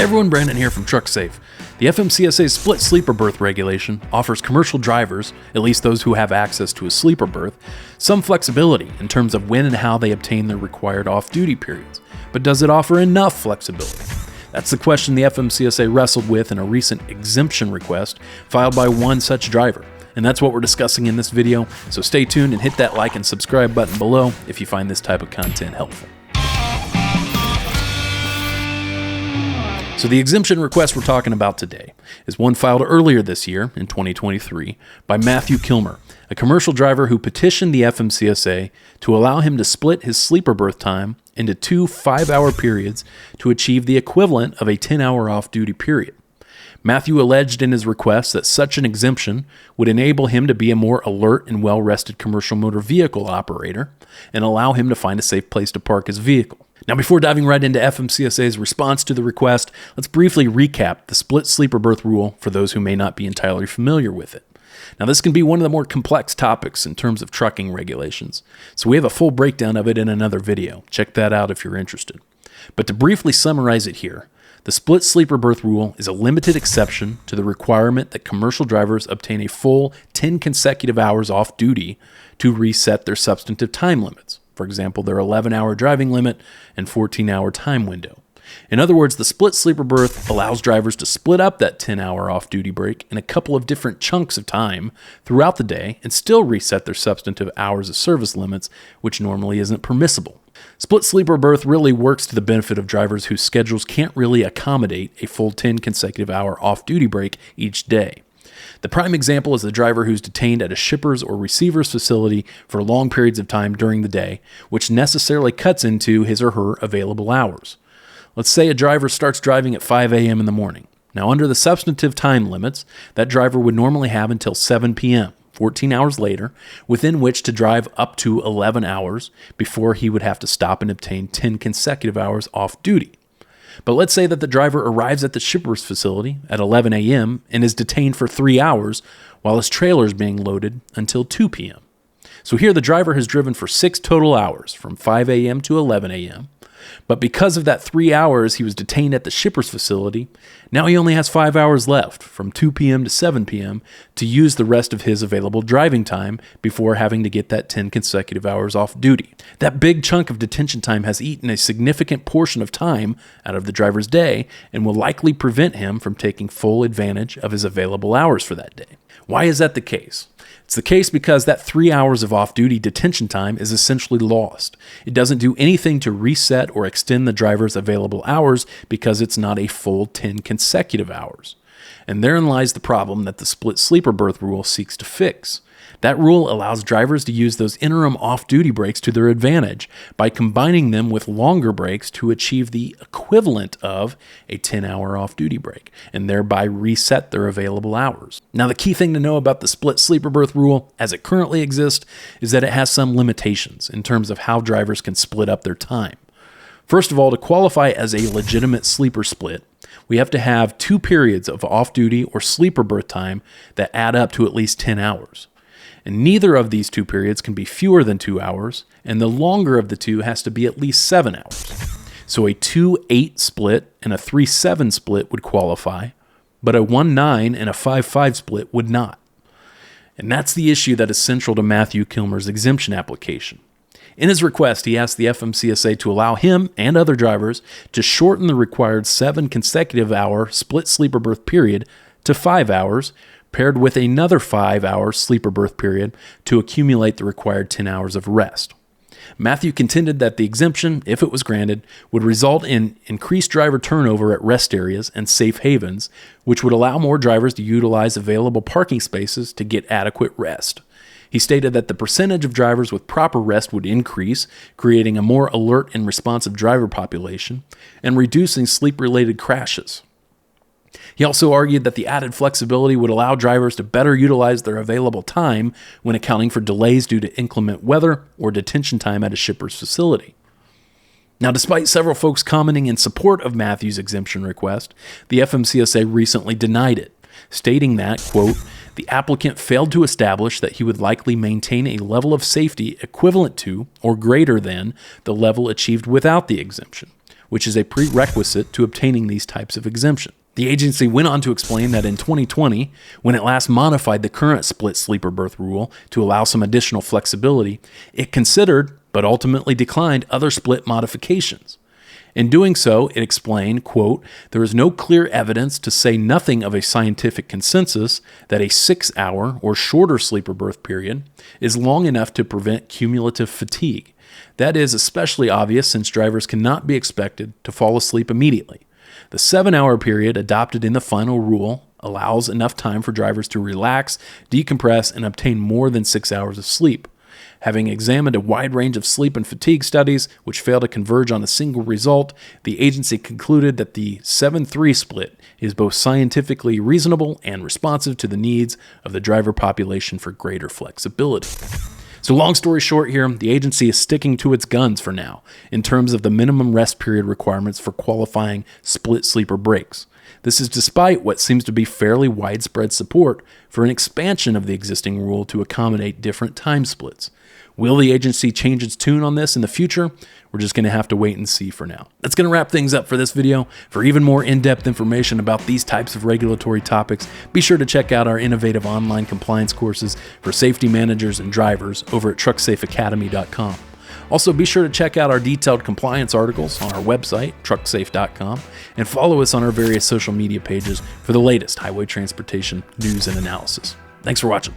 everyone, Brandon here from TruckSafe. The FMCSA split sleeper berth regulation offers commercial drivers, at least those who have access to a sleeper berth, some flexibility in terms of when and how they obtain their required off-duty periods. But does it offer enough flexibility? That's the question the FMCSA wrestled with in a recent exemption request filed by one such driver. And that's what we're discussing in this video, so stay tuned and hit that like and subscribe button below if you find this type of content helpful. So the exemption request we're talking about today is one filed earlier this year, in 2023, by Matthew Kilmer, a commercial driver who petitioned the FMCSA to allow him to split his sleeper berth time into two 5-hour periods to achieve the equivalent of a 10-hour off-duty period. Matthew alleged in his request that such an exemption would enable him to be a more alert and well-rested commercial motor vehicle operator and allow him to find a safe place to park his vehicle. Now, before diving right into FMCSA's response to the request, let's briefly recap the split sleeper berth rule for those who may not be entirely familiar with it. Now, this can be one of the more complex topics in terms of trucking regulations, so we have a full breakdown of it in another video. Check that out if you're interested. But to briefly summarize it here, the split sleeper berth rule is a limited exception to the requirement that commercial drivers obtain a full 10 consecutive hours off duty to reset their substantive time limits. For example, their 11-hour driving limit and 14-hour time window. In other words, the split sleeper berth allows drivers to split up that 10-hour off-duty break in a couple of different chunks of time throughout the day and still reset their substantive hours of service limits, which normally isn't permissible. Split sleeper berth really works to the benefit of drivers whose schedules can't really accommodate a full 10 consecutive hour off-duty break each day. The prime example is the driver who's detained at a shipper's or receiver's facility for long periods of time during the day, which necessarily cuts into his or her available hours. Let's say a driver starts driving at 5 a.m. in the morning. Now, under the substantive time limits, that driver would normally have until 7 p.m., 14 hours later, within which to drive up to 11 hours before he would have to stop and obtain 10 consecutive hours off duty. But let's say that the driver arrives at the shipper's facility at 11 a.m. and is detained for 3 hours while his trailer is being loaded until 2 p.m. So here the driver has driven for 6 total hours from 5 a.m. to 11 a.m. But because of that 3 hours he was detained at the shipper's facility, now he only has 5 hours left from 2 p.m. to 7 p.m. to use the rest of his available driving time before having to get that 10 consecutive hours off duty. That big chunk of detention time has eaten a significant portion of time out of the driver's day and will likely prevent him from taking full advantage of his available hours for that day. Why is that the case? It's the case because that 3 hours of off-duty detention time is essentially lost. It doesn't do anything to reset or extend the driver's available hours because it's not a full 10 consecutive hours. And therein lies the problem that the split sleeper berth rule seeks to fix. That rule allows drivers to use those interim off-duty breaks to their advantage by combining them with longer breaks to achieve the equivalent of a 10-hour off-duty break and thereby reset their available hours. Now, the key thing to know about the split sleeper berth rule as it currently exists is that it has some limitations in terms of how drivers can split up their time. First of all, to qualify as a legitimate sleeper split, we have to have 2 periods of off-duty or sleeper berth time that add up to at least 10 hours. And neither of these 2 periods can be fewer than 2 hours, and the longer of the two has to be at least 7 hours. So a 2-8 split and a 3-7 split would qualify, but a 1-9 and a 5-5 split would not. And that's the issue that is central to Matthew Kilmer's exemption application. In his request, he asked the FMCSA to allow him and other drivers to shorten the required 7 consecutive hour split sleeper berth period to 5 hours, paired with another 5-hour sleeper berth period to accumulate the required 10 hours of rest. Matthew contended that the exemption, if it was granted, would result in increased driver turnover at rest areas and safe havens, which would allow more drivers to utilize available parking spaces to get adequate rest. He stated that the percentage of drivers with proper rest would increase, creating a more alert and responsive driver population and reducing sleep-related crashes. He also argued that the added flexibility would allow drivers to better utilize their available time when accounting for delays due to inclement weather or detention time at a shipper's facility. Now, despite several folks commenting in support of Matthew's exemption request, the FMCSA recently denied it, stating that, quote, the applicant failed to establish that he would likely maintain a level of safety equivalent to or greater than the level achieved without the exemption, which is a prerequisite to obtaining these types of exemption. The agency went on to explain that in 2020, when it last modified the current split sleeper berth rule to allow some additional flexibility, it considered, but ultimately declined, other split modifications. In doing so, it explained, quote, "There is no clear evidence, to say nothing of a scientific consensus, that a 6-hour or shorter sleeper berth period is long enough to prevent cumulative fatigue. That is especially obvious since drivers cannot be expected to fall asleep immediately. The 7-hour period adopted in the final rule allows enough time for drivers to relax, decompress, and obtain more than 6 hours of sleep. Having examined a wide range of sleep and fatigue studies which fail to converge on a single result, the agency concluded that the 7-3 split is both scientifically reasonable and responsive to the needs of the driver population for greater flexibility." So long story short here, the agency is sticking to its guns for now in terms of the minimum rest period requirements for qualifying split sleeper breaks. This is despite what seems to be fairly widespread support for an expansion of the existing rule to accommodate different time splits. Will the agency change its tune on this in the future? We're just going to have to wait and see for now. That's going to wrap things up for this video. For even more in-depth information about these types of regulatory topics, be sure to check out our innovative online compliance courses for safety managers and drivers over at trucksafeacademy.com. Also, be sure to check out our detailed compliance articles on our website, trucksafe.com, and follow us on our various social media pages for the latest highway transportation news and analysis. Thanks for watching.